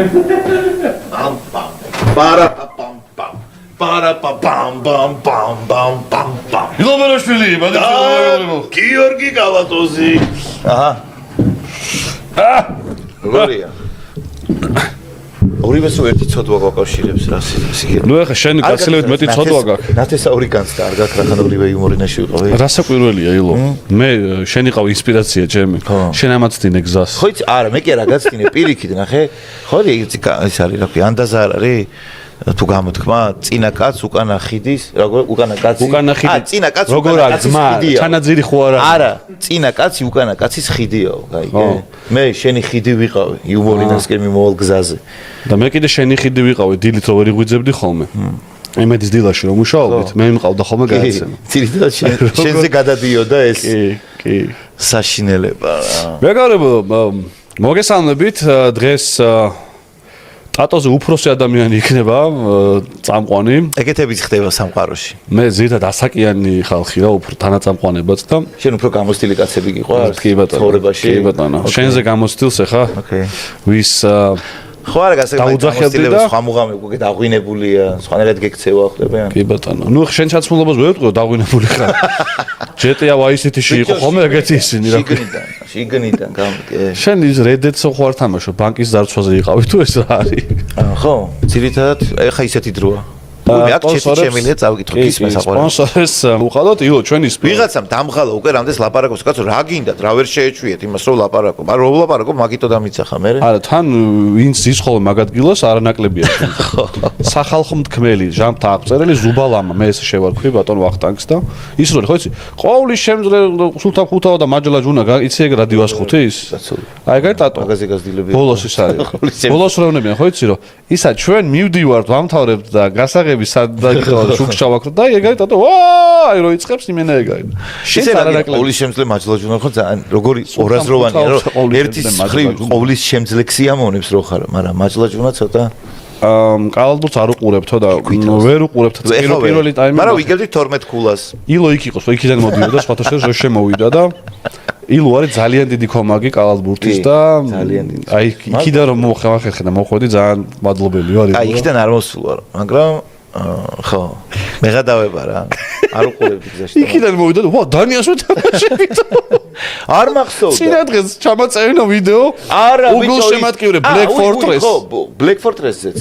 Pam pam. Para pam pam. Para pam pam pam pam pam pam pam. ილობერაშვილი, მაგალითად. გიორგი კალატოზი. აჰა. როგორია? ორივე სულ ერთი ცოდვა გვაკავშირებს რას ისე. ნუ ეხა შენი გაცილებით მეტი ცოდვა გაქვს. ნათესაური განცდა არ გაქვს რახან ორივე იუმორინაში ვიყავი. რასაკვირველია ილო. მე შენი ყავ ინსპირაცია ჩემი. შენ ამაცდინე გზას. ხო იცი არა მე კი არა გაცდინე პირიქით ნახე. ხო ის არის რა ქვია ანდაზა არ არის თუ გამოთქმა წინა კაც უკანა ხიდის როგორ უკანა კაცი უკანა ხიდი წინა კაც როგორ არის ძმა ჩანაძირი ხო არა არა წინა კაცი უკანა კაცის ხიდიაო გაიგე მე შენი ხიდი ვიყავი იუმორინასკენ მიმოვალ გზაზე და მე კიდე შენი ხიდი ვიყავი დილით რო ვერ იღვიძებდი ხოლმე ემედის დილაში რომ მუშაობდით მე მიყავდა ხოლმე გააცემა ძირითადად შენზე გადადიოდა ეს კი საშინელება მეგობრებო მოგესალმებით დღეს ტატოზე უფროსი ადამიანი იქნება წამყვანი. ეგეთებიც ხდება სამყაროში. მე ზირთად ასაკიანი ხალხი რა, უფრო თანაწამყვანებაც და შენ უფრო გამოცდილი კაცები გიყვარს ცხოვრებაში? კი ბატონო. შენზე გამოცდილს ახლა ვის ხო არა გამოცდილება სხვა მუღამი უკვე დაღვინებულია, სხვანაირად გექცევა ხდება? კი ბატონო. ნუ შენ ჩაცმულობას ვერ ვიტყვი დაღვინებული ხარ. GTA Vice City-ში იყო ხოლმე ეგეთი ისინი რა. შიგნიდან გამკე. შენ ის Red-ს ხო არ თამაშობ, ბანკის დარცვაზე იყავი თუ ეს რა არის? ხო, ძირითადად ეხა ისეთი დროა. მე აქ ჩეთი შემიძლია წავკითხო ის მასაყვარებს. სპონსორს უყალოთ ილო ჩვენი ვიღაცამ დამღალა უკვე რამდენს ლაპარაკობს კაცო რა გინდათ რა ვერ შეეჩვიეთ იმას რომ ლაპარაკობ. არა რომ ლაპარაკობ მაგითო დამიცახა მე. არა თან ვინც ის ხოლმე მაგადგილოს არანაკლებია შენ. სახალხო მთქმელი ჟამთა აღწერელი ზუბალამა მე ესე შევარქვი ბატონ ვახტანგს და ის რო ხო იცი ყოვლის შემძლე სულთან ხუთავა და მაჯლა ჯუნა იცი ეგ რადიოს ხუთის? აი ეგ ტატო. მაგაზე გაზდილები. ბოლოს ის არის. ბოლოს როვნებიან ხო იცი რომ ისა ჩვენ მივდივართ ვამთავრებთ და გასაღები სადაც შუქშა ვაქრო და ეგ არის ტატო ვაი რო იწખებს იმენა ეგ არის. შენ ყოვლის შემძლე მაჯლა ჯუნა ხო ძალიან როგორი ორაზროვანია რომ ერთის ხრი ყოვლის შემძლე ქსიამოვნებს რო ხარ მაგრამ მაჯლა ჯუნა ცოტა კალათბურთს არ უყურებთო და ვერ უყურებთ პირველი ტაიმი მაგრამ ვიგებდი 12 ქულას ილო იქ იყოს ხო იქიდან მოდიოდა სხვათა შორის შემოვიდა და ილო არის ძალიან დიდი კომაგი კალათბურთის და აი იქიდან რომ მოხერხე და მოხვედი ძალიან მადლობელი ვარ აი იქიდან არ მოსულ ვარ მაგრამ ხო მეღადავება რა არ უყურებდი გზაში იქიდან მოვიდა ვა დანიას ვეთამაშებით არ მახსოვდა წინა დღეს ჩამაწევინო ვიდეო არა უგულ შემატკივრი Black Fortress ხო Black Fortress-იც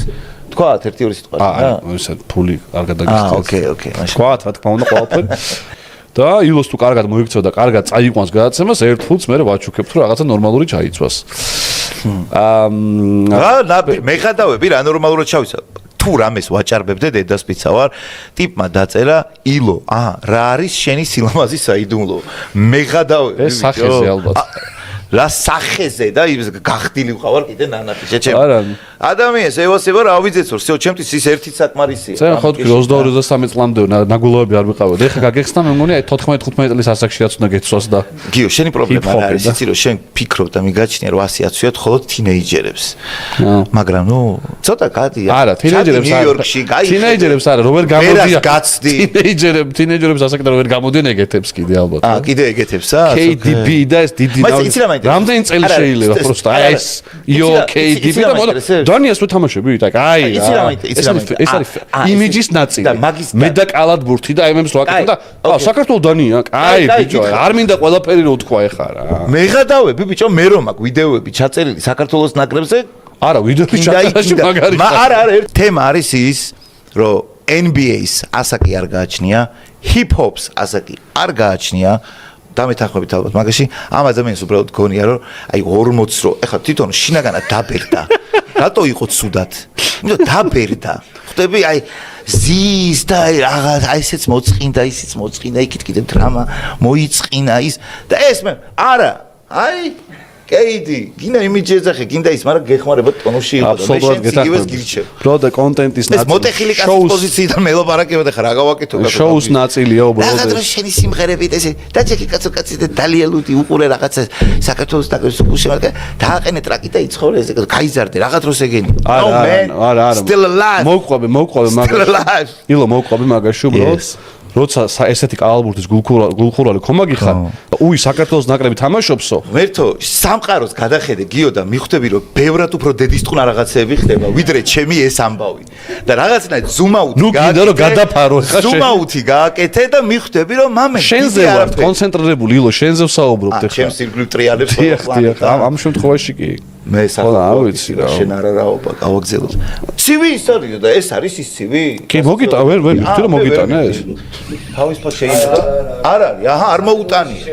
თქვათ ერთი ორი სიტყვა რა ესა ფული არ გადაგიხსნა ოკეი თქვათ რა თქმა უნდა ყველაფერი და ილოს თუ კარგად მოიქცევა და კარგად წაიყვანს გადაცემას ერთ ფულს მე ვაჩუქებთ რომ რაღაცა ნორმალური ჩაიცვას მეღადავები რა ნორმალურად ჩავისა თუ რამეს ვაჭარბებდე დედასპიცა ვარ ტიპმა დაწერა ილო რა არის შენი სილამაზის საიდუმლო მეღადავები ეს სახეზე ალბათ რა სახეზე და გახდილი ვყავარ კიდე ნანაფიშე ჩემ ადამიანს ევასება რა ავიძეცო всё ჩემთვის ის ერთი საკმარისია წენ ხო თქვი 22-23 წლამდე ნაგულოები არ ვიყავდი ეხა გაგეხსნა მე მგონი 14-15 წლის ასაკში რაც უნდა გეცვას და გიო შენი პრობლემა რა არის იცი რომ შენ ფიქრობ და მიგაჩნია რომ ასე აცვიოთ ხოლმე თინეიჯერებს მაგრამ ნუ ცოტა გადია არა თინეიჯერებს ნიუ-იორკში გაიხე თინეიჯერებს არა რო ვერ გამოდიან გაცდი თინეიჯერებს ასაკიდან რო ვერ გამოდიან ეგეთებს კიდე ალბათ კიდე ეგეთებსა KDB და ეს დიდი რამდენი წელი შეიძლება просто აი ეს KDB და მოდა დანიას ვეთამაშებით აი ეს არის იმიჯის ნაწილი მე და კალათბურთი და MM-ს ვაკეთებ და საქართველოს დანია აი ბიჭო არ მინდა ყველაფერი რო თქვა ეხა რა მეღადავები ბიჭო მე რომ აქვს ვიდეოები ჩაწერილი საქართველოს ნაკრებზე არა ვიდეოები ჩაწერაში მაგარი არა თემა არის ის რომ NBA-ს ასაკი არ გააჩნია ჰიპ-ჰოპს ასაკი არ გააჩნია დამეთანხმებით ალბათ მაგაში ამ ადამიანს უბრალოდ გონია რომ აი 40 რო ეხლა თვითონ შინაგანად დაბერდა რატო იყო ცუდად იმიტომ დაბერდა ხვდები აი ზის და რაღაც აი ესეც მოწყინდა ისიც მოწყინდა იქით კიდე დრამა მოიწყინა ის და ეს მე არა აი კეიდი გინდა იმიჯი ეძახე გინდა ის მაგრამ გეხმარება ტონუში იყო და მე შენ ციგივეს გირჩევ რო და კონტენტის ნაწილი ეს მოტეხილი კაცის პოზიციიდან მელაპარაკება და ხა რა გავაკეთო შოუს ნაწილია უბრალოდ რაღაცა შენი სიმღერები და ესე დაჭეკი კაცო კაცი და დალიელუდი უყურე რაღაცა საქართველოს დაგეს უკუშე მაგრამ დააყენე ტრაკი და იცხოვრე ესე გაიზარდე რა დროს ეგენი არა still alive მოყვები მაგაში ილო მოყვები მაგაში უბრალოდ როცა ესეთი კალალბურთის გულხურვალი ხომაგიხარ უი საქართველოს ნაკრები თამაშობსო ვერთო სამყაროს გადახედე გიო და მიხვდები რომ ბევრად უფრო დედისტყნა რაღაცეები ხდება ვიდრე ჩემი ეს ამბავი და რაღაცნაირად ზუმაუთი ნუ გინდა რომ გადაფარო ხა ზუმაუთი გააკეთე და მიხვდები რომ მამე შენზე ვარ კონცენტრირებული ილო შენზე ვსაუბრობ ხა ჩემს ირგვლივ ტრიალებს ამ შემთხვევაში კი მე ვიცი რა შენ არაობა გავაგზავნე ცივი ის არისო და ეს არის ის ცივი კი მოგიტა ვერ ვთქვი რომ მოგიტანა ეს თავისუფლად შეიძლება არ არის აჰა არ მოუტანია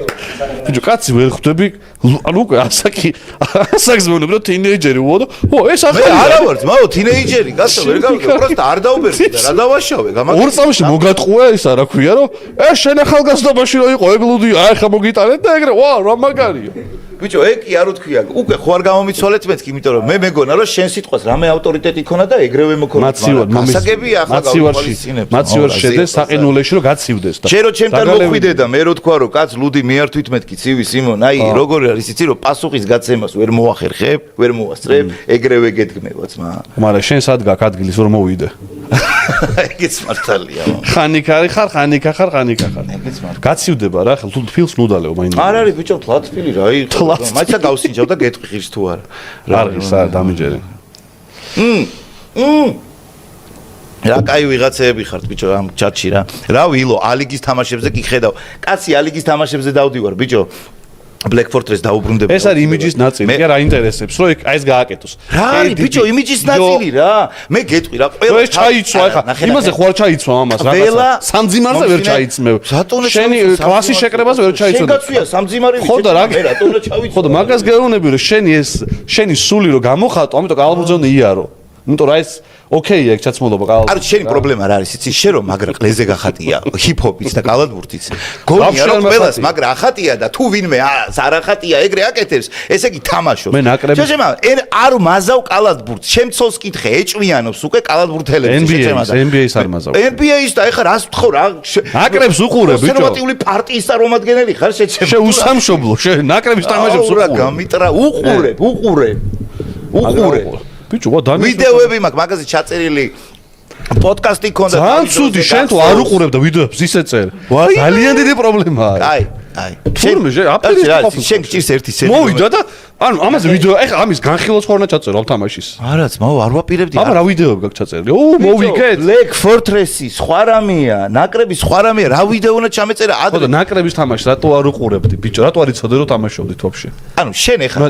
ბიჭო კაცი ვერ ხვდები ანუ უკვე ასაკს მეუბნები რომ თინეიჯერი უო და ეს ახალი არა ვარ ძმაო თინეიჯერი გასა ვერ გავიგე უბრალოდ არ დაუბერდი და რა დავაშავე ორ წამში მოგატყუა ის არა ქვია რომ ეს შენ ახალგაზრდობაში რო იყო ეგლუდი აი ხა მოგიტანეთ და ეგრე ვა რა მაგარია ბიჭო ეგ კი არ უთქვია უკვე ხო არ გამომიცვალეთ მეც კი იმიტომ რომ მე მეგონა რომ შენ სიტყვას რამე ავტორიტეტი ქონა და ეგრევე მოქონა გასაგებია ახლა გავიხვალისწინებ მაცივარში შედეს საყინულეში რომ გაცივდეს და შენ რო ჩემთან მოხვიდე და მე რო თქვა რომ კაც ლუდი მიართვით მეთქი ცივი სიმონ აი როგორ არის იცი რომ პასუხის გაცემას ვერ მოახერხებ ვერ მოასწრებ ეგრევე გედგმება ძმა მაგრამ შენ სად გაქვს ადგილის რომ მოვიდე ეგეც მართალია ხანიკარი ხარ ხანიკა ხარ ეგეც მართალია გაცივდება რა თუ ფილს ნუდალეო მაინც არ არის ბიჭო თლათფილი რა მაიცა გავსინჯავ და გეტყვი ღირს თუ არა რა არის რა დამიჯერე რა კაი ვიღაცეები ხართ ბიჭო ამ ჩატში რა ვილო ალიგის თამაშებზე კი ხედავ კაცი ალიგის თამაშებზე დავდივარ ბიჭო Black Fortress დაუბრუნდება. ეს არის იმიჯის ნაწილი, კი რა ინტერესებს, რომ ეს გააკეთოს. რა არის ბიჭო იმიჯის ნაწილი რა? მე გეტყვი რა, ყველა ეს ჩაიცვა ახლა. იმაზე ხო არ ჩაიცვა ამას რაღაცა. სამძიმარზე ვერ ჩაიცმევ. შენი კლასის შეკრებაზე ვერ ჩაიცვა. შენ გაცვია სამძიმარი ხო და რა რატომ რა ჩავიცვა? ხო და მაგას გეუბნები რომ შენი სული რომ გამოხატო, ამიტომ კალაბურზონი იარო. იმიტომ რა ეს ოკეია ეგ ჩაცმულობა კალაბურზონი. არ შენი პრობლემა რა არის იცი? შენ რომ მაგრა ყლეზე გახატია ჰიპ-ჰოპიც და კალაბურთიც. გონია რომ ყველას მაგრა ახატია და თუ ვინმე არ ახატია ეგრე აკეთებს, ესე იგი თამაშობს. მე ნაკრები შეჭემა არ მაზავ კალაბურთს. შემცოლს კითხე ეჭვიანობს უკვე კალაბურთელებს შეჭემა და NBA-ს არ მაზავ. NBA-ს და ეხლა რას ვთხოვ რა? ნაკრებს უყურებ ბიჭო. კონსერვატიული პარტიის წარმომადგენელი ხარ შეჭემა. შე უსამშობლო, შე ნაკრების თამაშობს უყურებ. რა გამიტრა უყურებ. ბიჭო, ვადანი ვიდეოები მაქვს, მაგაზე ჩაწერილი პოდკასტი ქონდა. ძალიან ცუდი, შენ თუ არ უყურებ და ვიდეოებს ისე წერ. ძალიან დიდი პრობლემაა. აი. შენ გჭირს ერთი სერია. მოვიდა და ანუ ამაზე ვიდეო, ეხლა ამის განხილვას ხო უნდა ჩაწერო ამ თამაშის. არა, ძმაო, არ ვაპირებდი. აბა რა ვიდეოები გაქვს ჩაწერილი? მოვიგეთ. Black Fortress-ი სხვა რამეა, ნაკრები სხვა რამეა, რა ვიდეო უნდა ჩამეწერა ადრე. ხო და ნაკრების თამაში რატო არ უყურებდი? ბიჭო, რატო არ იცოდე რომ თამაშობდით ვაფშე? ანუ შენ ეხლა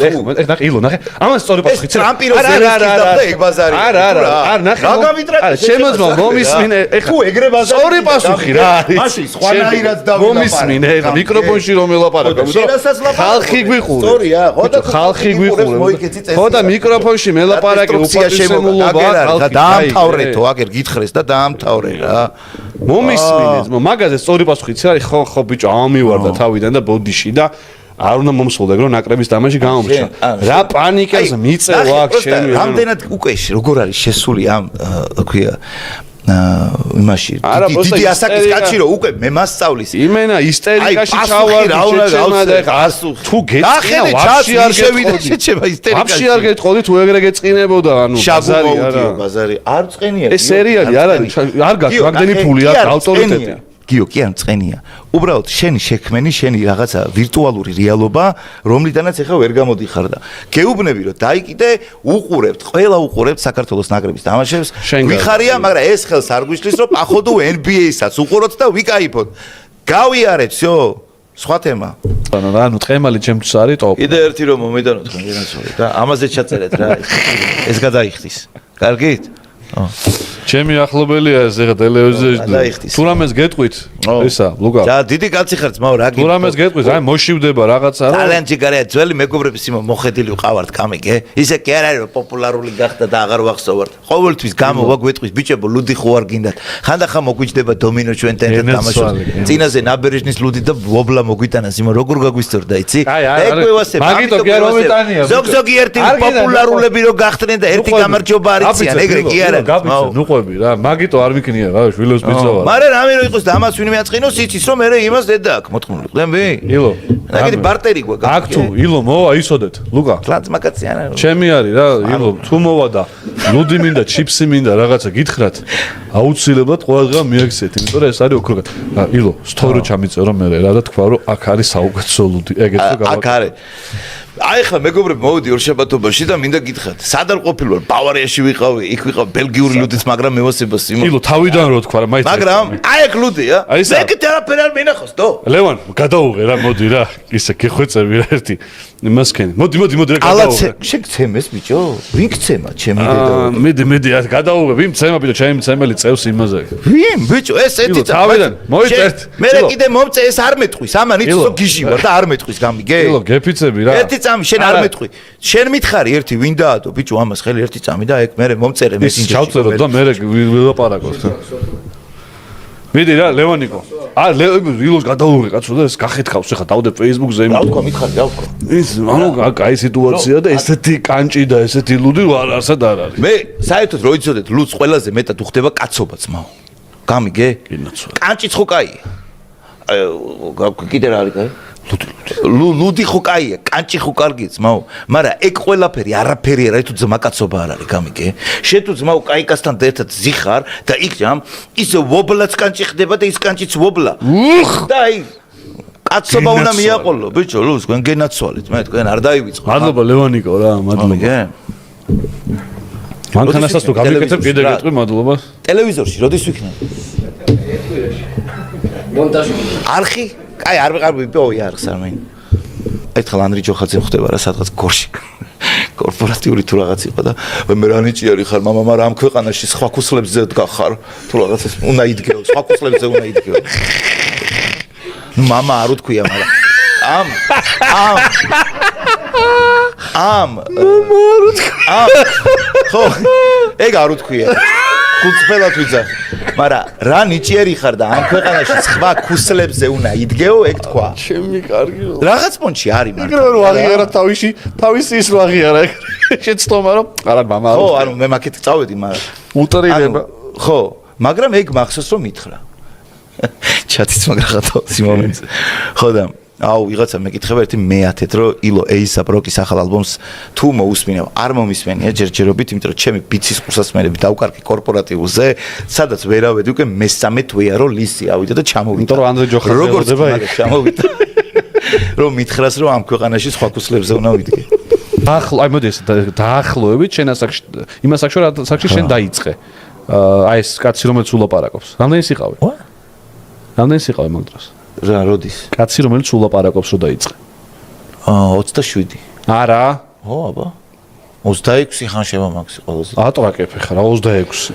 ნახე, ილო, ნახე. ამას სწორი პასუხი წერე. არა, ეგ ბაზარი. არა, ნახე. რა გამიტრაკე? შემოძმა მომისმინე, ეხლა თუ ეგრე ბაზარი. სწორი პასუხი რა არის? მაშინ სხვანაირად დავინახე. მომისმინე, ეხლა მიკროფონში რომ ელაპარაკო. ხალხი გვიყურებს. სწორია, ხო და ხალხი გვიყურებს. ხო და მიკროფონში მელაპარაკე უპატრისმულობა ხალხი დაამთავრეთო, აგერ გითხრეს და დაამთავრე რა. მომისმინეთ, მაგაზე სწორი პასუხი იცი, ხო ბიჭო, ამივარდა თავიდან და ბოდიში და არ უნდა მომსულდე რომ ნაკრების თამაში გამომჩა. რა პანიკას მიწევა აქ შენ. რამდენად უკვე როგორ არის შესული ამ ქვია იმაში დიდი ასაკის კაცი რო უკვე მე მასწავლის იმენა ისტერიკაში ჩავარ შეჩემა და თუ გეწყინა ვაფშე არ გეტყოდი შეჩება ისტერიკაში ვაფშე არ გეტყოდი თუ ეგრე გეწყინებოდა ანუ ბაზარი არ წყენია ეს სერიალი არ არის არ გაქვს რამდენი ფული აქვს ავტორიტეტი გიო კი არ წყენია უბრალოდ შენი შექმენი შენი რაღაცა ვირტუალური რეალობა რომლიდანაც ახლა ვერ გამოდიხარ და გეუბნები რომ დაიკიდე უყურებთ ყველა უყურებთ საქართველოს ნაკრების თამაშებს ვიხარია მაგრამ ეს ხელს არ გვიშლის რომ პახოდო NBA-საც უყუროთ და ვიკაიფოთ გავიარეთ всё სხვა თემა ანუ ტყემალი ჩემთვის არის ტოპ კიდე ერთი რომ მომედანოთ გენაცოლე და ამაზე ჩაწერეთ რა ეს გადაიხდის კარგით ჩემი ახლობელია ეს ახლა ტელევიზიაში თუ რამეს გეტყვით ესა ლუკა და დიდი კაცი ხარ ძმაო რა თუ რამეს გეტყვით აი მოშივდება რაღაცა რა ძალიან ჯიგარია ძველი მეგობრები სიმო მოხედილი ვყავართ კამიგე ისე კი არ არის რომ პოპულარული გახდა და აღარ ვახსოვართ ყოველთვის გამოვა გვეტყვის ბიჭებო ლუდი ხო არ გინდათ ხანდახან მოგვიჯდება დომინო ჩვენთან და თამაშობთ წინაზე ნაბერეჟნის ლუდი და ვობლა მოგვიტანა სიმო როგორ გაგვისწორდა იცი ეგ ვევასებ მაგიტო კი არ მომიტანია ზოგ-ზოგი ერთი პოპულარულები რო გახდნენ და ერთი გამარჯობა არიციან ეგრე კი არა ნუ უყვები რა, მაგიტო არ მიქნია რა, შვილებს მიწავა. მაგრამ რამე რო იყოს და ამას ვინმე აწყინოს, იცის რომ მე იმას დედა აქვს მოთხოვნილი. ხდები? ილო. ნაგეთი ბარტერი გვაქვს. აქ თუ ილო მოვა ისოდეთ, ლუკა. კლანც მაგაცი არა. ჩემი არის რა, ილო, თუ მოვა და ლუდი მინდა, ჩიფსი მინდა, რაღაცა გითხრათ, აუცილებლად ყოველდღე მიაქციეთ, იმიტომ რომ ეს არის ოქროგა. ილო, სტორი ჩამიწერო მე რა და თქვა რომ აქ არის საუკეთესო ლუდი. ეგეც რა გავა. აქ არის. აი ხა მეგობრები მოვიდი ორშაბათობაში და მინდა გითხრათ, სად არ ყოფილი ვარ? ბავარიაში ვიყავი, იქ ვიყავ ბელგიური ლუდით, მაგრამ მევასებას იმო. ილო, თავიდან რო თქვა რა, მაინც. მაგრამ აი აქ ლუდია. ეგეთ არაფერი არ მინახავს, დო. ლევან, გადაუღე რა, მოდი რა. ისე გეხვეწები რა ერთი. მასკენი. მოდი რა გადაუღე. ალაცე, შეგცემეს ბიჭო? ვინ გცემა, ჩემი დედა? მიდი, გადაუღე, ვინ მცემა ბიჭო, ჩემი მცემელი წევს იმაზე. ვინ ბიჭო, ეს ერთი თავიდან, მოიწერთ. მე კიდე მომწე ეს არ მეტყვის, ამან იცო გიჟი ვარ და არ მეტყვის გამიგე? ილო, გეფიცები რა. ერთი წამი შენ არ მეტყვი. შენ მითხარი ერთი ვინ დაადო ბიჭო ამას ხელი ერთი წამი და ეგ მე მომწერე მესენჯერში. ჩავწერო და მე ვილაპარაკოთ. მიდი რა, ლევანიკო. ილოს გადაუღე კაცო და ეს გახეთქავს ახლა დავდე Facebook-ზე იმ. რა ვქო მითხარი, რა ვქო. ის ანუ კაი სიტუაცია და ესეთი კანჭი და ესეთი ლუდი არასად არ არის. მე საერთოდ რო იცოდეთ ლუდს ყველაზე მეტად უხდება კაცობა ძმაო. გამიგე? კანჭიც ხო კაია. კიდე რა არის კაი? ლუდი ხო კაია, კანჭი ხო კარგია ძმაო, მაგრამ ეგ ყველაფერი არაფერი არა, თუ ძმაკაცობა არ არის, გამიგე? შენ თუ ძმაო კაიკასთან ერთად ზიხარ და იქ ჯამ ისე ვობლაც კანჭი ხდება და ის კანჭიც ვობლა. და აი კაცობა უნდა მიაყოლო, ბიჭო, ლუს, თქვენ გენაცვალეთ, მე თქვენ არ დაივიწყო. მადლობა ლევანიკო რა, მადლობა. მანქანასაც თუ გამიკეთებ კიდე გეტყვი მადლობა. ტელევიზორში როდის ვიქნა? მონტაჟი. არხი? აი არ ვიყავი არხს არ მაინ. ერთხელ ანდრი ჯოხაძე ხდება რა სადღაც გორში. კორპორატიული თუ რაღაც იყო და მე რა ნიჭიერი ხარ მამა, მაგრამ ამ ქვეყანაში სხვა ქუსლებზე დგახარ. თუ რაღაცას უნდა იდგეო, სხვა ქუსლებზე უნდა იდგეო. მამა არ უთქვია, მაგრამ ხო, ეგ არ უთქვია. ხუცფელად ვიძახ. მაგრამ რა ნიჭიერი ხარ და ამ ქვეყანაში სხვა ქუსლებზე უნდა იდგეო, ეგ თქვა. ჩემი კარგი. რაღაც პონჩი არის მაგრამ. ეგრე რომ აღიარა თავისი ის რო აღიარა. შეცდომა რომ არა მამა. ხო, ანუ მე მაკეთ წავედი, მაგრამ უტრირება. ხო, მაგრამ ეგ მახსოვს რომ მითხრა. ჩათიც მაგრახათო სიმომენტზე. ხო და აუ ვიღაცა მეკითხება ერთი მეათეთ რომ ილო A$AP Rocky-ის ახალ ალბომს თუ მოусმინავ არ მომისმენია ჯერჯერობით იმიტომ რომ ჩემი ბიცის კურსასმენები დავკარგე კორპორატიულზე სადაც ვერავედი უკვე მესამე თვეა რომ ლისი ავიდა და ჩამოვიდა იმიტომ რომ ანდრე ჯოხაძე ელოდება ჩამოვიდა რომ მითხრას რომ ამ ქვეყანაში სხვა ქუსლებზე უნდა ვიდგე აი მოდი ეს დაახლოებით შენ ასაკში იმას საკში შენ დაიწყე აი ეს კაცი რომელიც ულაპარაკობს რამდენი სიყავი რამდენი სიყავი მაგ დროს რა როდის? კაცი რომელიც ულაპარაკობს რო დაიწყე. 27. არა. ო, აბა. 26 ხან შემომაქსი ყველაზე. ატრაკებ ხა რა 26.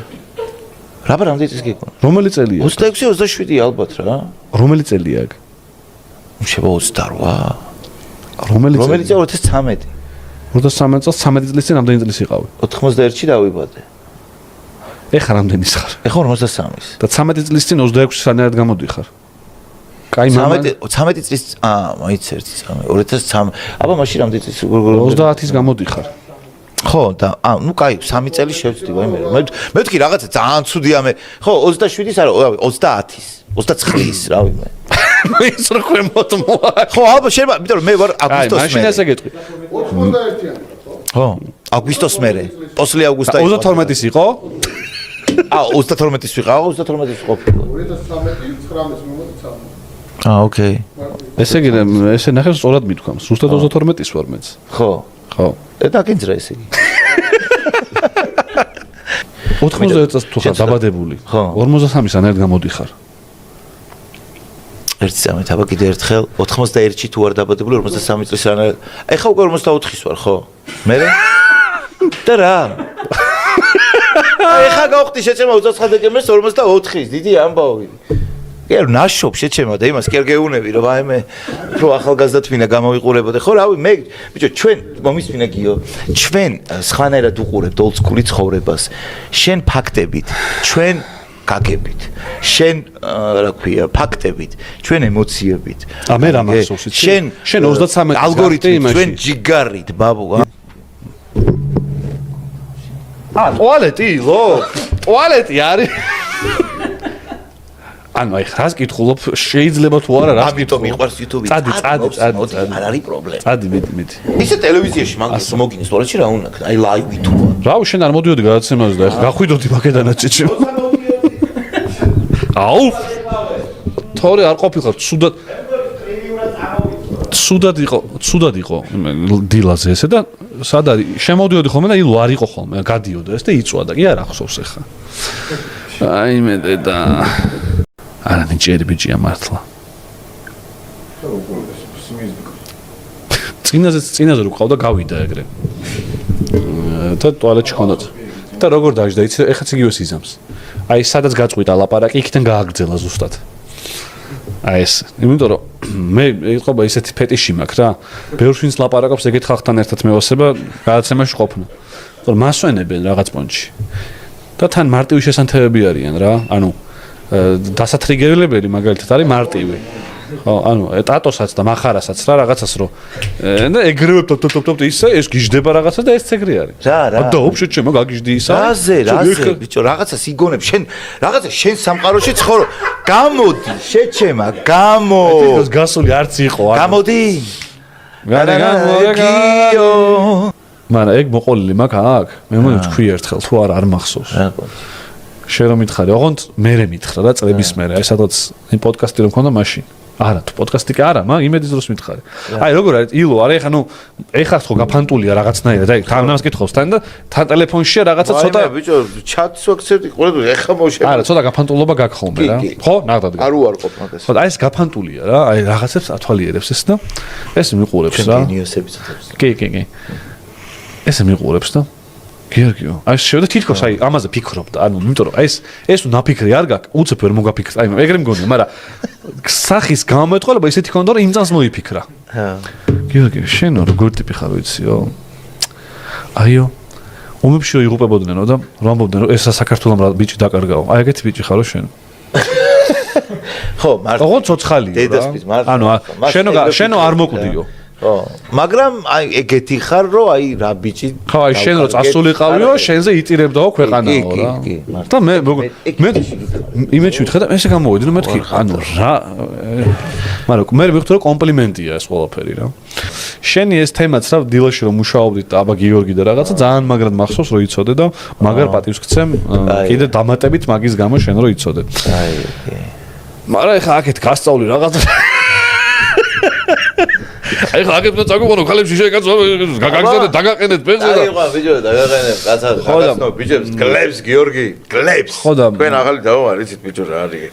რა რამდენი წელი გეკონა? რომელი წელია? 26 27 ალბათ რა. რომელი წელია აქ? შევა 28. რომელი წელი 2013. 2013 წელს 13 წლის წინ რამდენი წელი იყავი? 91-ში დავიბადე. ეხლა რამდენი ხარ? ეხლა 53-ის. და 13 წლის წინ 26-ში სანერად გამოდიხარ. კაი მამა 13 წლის მაიც ერთი წამი 2013 აბა მაშინ რამდენი წელი 30-ის გამოდიხარ ხო და ნუ კაი 3 წელი შევწდი ვაიმე მე ვთქვი რაღაცა ძალიან ცუდია მე ხო 27-ის არა 30-ის 29-ის რავი მე ის რო ქვემოთ ხო აბა შეიძლება იმიტომ რომ მე ვარ აგვისტოს მე მაშინ ესე გეტყვი 91-იანი ხო აგვისტოს მერე პოსლი აგვისტა 32-ის იყო 32-ის ვიყავ 32-ის ყოფილი 2013-19-ის მომწა ოკეი. ესე იგი, ესე ნახე სწორად მithქვამს. ზუსტად 32-ის ვარ მეც. ხო. ხო. დაგინძრა ესე იგი. 90 წელს თუ ხარ დაბადებული. 43-იან ერთ გამოდიხარ. ერთი წამით, აბა კიდე ერთხელ 91-ში თუ არ დაბადებული 53 წლის რანაირად. ეხა უკვე 44-ის ვარ, ხო? მე? და რა? ეხა გავხდი შეჭემა 29 დეკემბერს 44-ის, დიდი ამბავი. კი ნაშობ შეჩემა და იმას კი არ გეუნები რომ აი მე რო ახალგაზრდა თვითონ გამოვიყურებოდე ხო რავი მე ბიჭო ჩვენ მომისმინა გიო ჩვენ სხვანაირად უყურებთ ოლდსკული ცხოვრებას შენ ფაქტებით ჩვენ გაგებით შენ რა ქვია ფაქტებით ჩვენ ემოციებით მე რა მახსოვს შენ 33 ალგორითმით ჩვენ ჯიგარით ბაბუ ტუალეტი ლო ტუალეტი არის ანუ აი რას კითხულობ შეიძლება თუ არა რას ამიტომ მიყვარს YouTube-ი წადი არ არის პრობლემა წადი მიდი ისე ტელევიზიაში მაგას მოგინის ტუალეტში რა უნდა აი ლაივი თუ რა შენ არ მოდიოდი გადაცემაზე და ეხლა გახვიდოდი მაგედანაც ჭიჭი აუ თორე არ ყოფილიყარ ცუდად იყო დილაზე ესე და სად არის შემოდიოდი ხოლმე და ილო არ იყო ხოლმე გადიოდა ეს და იწვა და კი არ ახსოვს ეხლა აი მე და არა ნიჭიერი ბიჭია მართლა წინაზე რო ყავდა გავიდა ეგრე და ტუალეტში ხონდათ და როგორ დაждდა იცი ეხაც იგივე სიზამს აი სადაც გაწყვიტა ლაპარაკი იქიდან გააგრძელა ზუსტად აი ეს იმიტომ რომ მე იყვება ისეთი ფეტიში მაქვს რა ბევრს ვინც ლაპარაკობს ეგეთ ხალხთან ერთად მევასება გადაცემაში ყოფნა თორე მასვენებენ რაღაც პონჩი და თან მარტივი შესანთებები არიან რა ანუ დასათრიგებლებელი მაგალითად არის მარტივი ხო ანუ ტატოსაც და מחარასაც რა რაღაცას რო და ეგრევე ტოპ ისე ეს გიждდება რაღაცა და ეს ეგრე არის რა და ოფშე ჩემო გაგიждდი ისა რაზე ბიჭო რაღაცას იგონებ შენ რაღაცა შენ სამყაროში ცხოვრობ გამოდი შეჩემა გამო ეს გასული არც იყო გამოდი გამოდიო მაგრამ ეგ მოყოლილი მაქვს აქ მე მგონი თქვი ერთხელ თუ არ მახსოვს შენ რომ მითხარი ოღონდ მე მითხრა რა წლების მერე აი სადღაც იმ პოდკასტი რომ მქონდა მაშინ არა თუ პოდკასტი კი არა მაგ იმედის დროს მითხარი აი როგორ არის ილო არის ეხა ნუ ეხა ხო გაფანტულია რაღაცნაირად აი თანამას კითხავს თან და თან ტელეფონშია რაღაცა ცოტა ბიჭო ჩატს ვაქცევდი ყოველდღე ეხა მოშე არა ცოტა გაფანტულობა გაქვს ხოლმე რა ხო ნახდად არ უარყოფ მაგას ხო აი ეს გაფანტულია რა აი რაღაცებს ათვალიერებს ეს და ეს მიყურებს რა გენიოსებიც ათავს კი ესე მიყურებს და გიორგიო აი შევდა თითქოს აი ამაზე ფიქრობდა ანუ იმიტომ რომ აი ეს ნაფიქრი არ გაქვს უცებ ვერ მოგაფიქრს აი ეგრე მგონია მაგრამ სახის გამომეტყველება ისეთი ქონდა რომ იმ წამს მოიფიქრა ჰა გიორგიო შენ როგორ ტიპი ხარ ვიციო აიო ომებში რო იღუპებოდნენ და რომ ამბობდნენ რომ ეს საქართველოს რა ბიჭი დაკარგაო აი ეგეთი ბიჭი ხარო შენ ხო მარტო ოღონდ ცოცხალიო დედასპის მარტო ანუ შენო არ მოკვდიო ხო მაგრამ აი ეგეთი ხარ რომ აი რა ბიჭი ხო აი შენ რო წასულიყავიო შენზე იწირებდაო ქვეყანაო რა და მე იმეჩი ვითხე და ესე გამოვიდი რომ მეთქი ანუ რა მაგრამ მე მივხვდი რომ კომპლიმენტია ეს ყველაფერი რა შენი ეს თემაც რა დილაში რომ მუშაობდით აბა გიორგი და რაღაცა ძალიან მაგრად მახსოვს რომ იცოდე და მაგარ პატივს გცემ კიდე დამატებით მაგის გამო შენ რო იცოდე აი მაგრამ ეხა აქეთ გასწავლი რაღაცა აი ხა აგებდა წაგუყო ხალებში შეგაც გაგაგზავნე დაგაყენეთ ბენზე და აი ხა ბიჭო დაგაყენებ კაცა გასნო ბიჭებს კლებს გიორგი კლებს ხო და თქვენ ახალი დავა არიცით ბიჭო რა არის